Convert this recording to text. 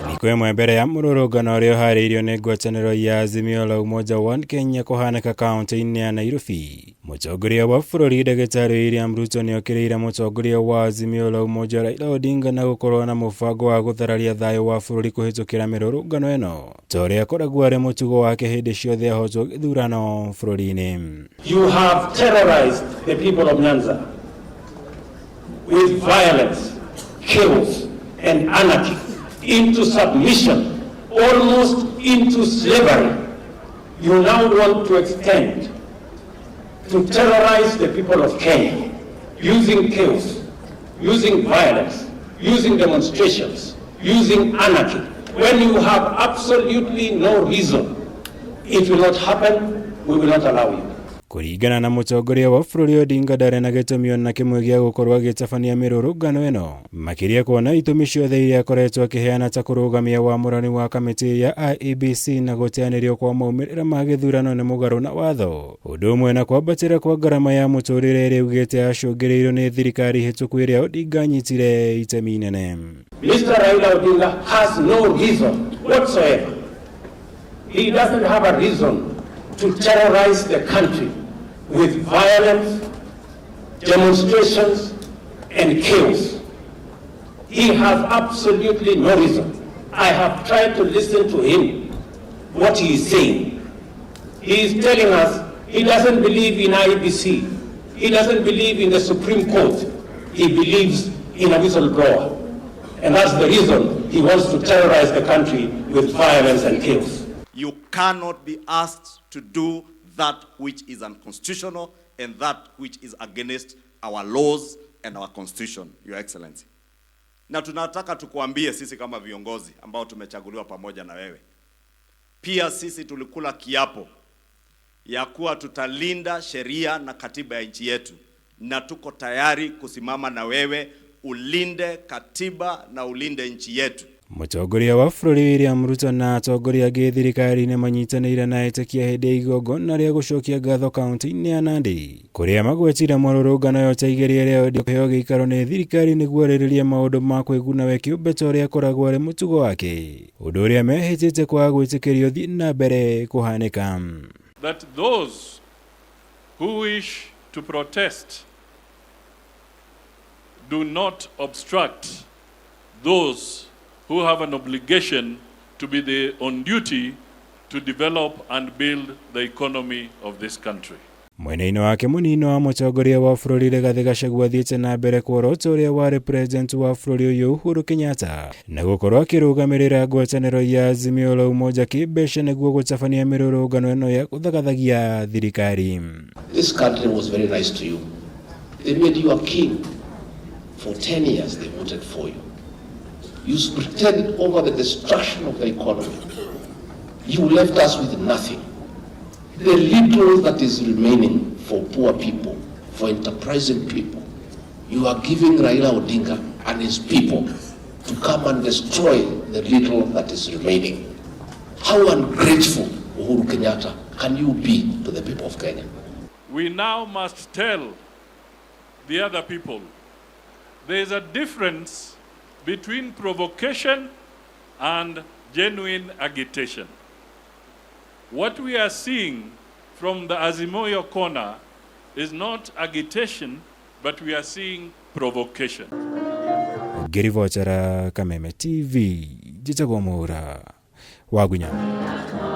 Niko ĩmwe mbere ya mũrũrũngano ũrĩa ũharĩirio nĩ ngwataniro ya Azimio La Umoja One Kenya kũhanĩka kaunti-ini ya Nairobi. Mutongoria wa bũrũri Dr William Ruto nĩokĩrĩire mutongoria wa Azimio La Umoja Raila Odinga na gũkorwo na mũbango wa gũthararia thayũ wa bũrũri kũhĩtũkĩra mĩrũrũngano ĩno, ta ũrĩa akoragwo arĩ mũtugo wake hĩndĩ ciothe ahotwo gĩthurano bũrũri-inĩ. You have terrorized the people of Nyanza with violence, chaos and anarchy into submission, almost into slavery. You now want to extend to terrorize the people of Kenya using chaos, using violence, using demonstrations, using anarchy. When you have absolutely no reason, it will not happen, we will not allow you. Kuringana na mutongoria wa bũrũri Odinga ndarĩ na gĩtũmi ona kĩmwe gĩa gũkorwo agĩtabania mĩrũrũngano ĩno, makĩria kuona itumi ciothe iria akoretwo akiheana ta kũrũgamia wamũrani wa kamĩtĩ ya IEBC na gũteanĩrio kwa maumĩrĩra ma gĩthurano nĩ mũgarũ na watho, ũndũ ũmwe na kwambatĩra kwa ngarama ya mũtũrĩre ĩrĩa augĩte acũngĩrĩirio nĩ thirikari hĩtũku ĩrĩa Odinga anyitire itemi inene. Mr. Raila Odinga has no reason whatsoever. He doesn't have a reason to terrorize the country with violence, demonstrations, and chaos. He has absolutely no reason. I have tried to listen to him, what he is saying. He is telling us he doesn't believe in IEBC. He doesn't believe in the Supreme Court. He believes in a whistleblower. And that's the reason he wants to terrorize the country with violence and chaos. You cannot be asked to do that which is unconstitutional and that which is against our laws and our constitution, Your Excellency. Na tunataka tukuambie sisi kama viongozi ambao tumechaguliwa pamoja na wewe. Pia sisi tulikula kiapo ya kuwa tutalinda sheria na katiba ya nchi yetu, na tuko tayari kusimama na wewe ulinde katiba na ulinde nchi yetu. Mutongoria wa bũrũri William Ruto na atongoria angĩ thirikari-inĩ manyitanĩire na etĩkia hĩndĩ ya igongona rĩa gũcokia ngatho kaunti-inĩ ya Nandi, kũrĩa magwetire mũrũrũngano yote igĩrĩ rĩa Odinga kũheo gĩikaro nĩ thirikari nĩguo arĩrĩrie maũndũ ma kwĩguna we kĩũmbe ta ũrĩa akoragwo arĩ mũtugo wake, ũndũ ũrĩa mehĩtĩte kwaga gwĩtĩkĩrio thiĩ na mbere kũhanĩka. That those who wish to protest do not obstruct those who have an obligation to be on duty to develop and build the economy of this country. Mwena-inĩ wake mũnini wa mũtongoria wa bũrũri Rigathĩ Gachagua athiĩte na mbere kuorota ũrĩa warĩ president wa bũrũri ũyũ Uhuru Kenyatta na gũkorwo akĩrũgamĩrĩra ngwatanĩro ya Azimio La Umoja kĩmbeca nĩguo gũtabania mĩrũrũngano ĩno ya gũthagathagia thirikari. This country was very nice to you. They made you a king. For 10 years they voted for you. You pretended over the destruction of the economy. You left us with nothing. The little that is remaining for poor people, for enterprising people, you are giving Raila Odinga and his people to come and destroy the little that is remaining. How ungrateful, Uhuru Kenyatta, can you be to the people of Kenya? We now must tell the other people there is a difference between provocation and genuine agitation. What we are seeing from the Azimio corner is not agitation, but we are seeing provocation. Girivochara Kameme TV, Jitagomura, Wagunya.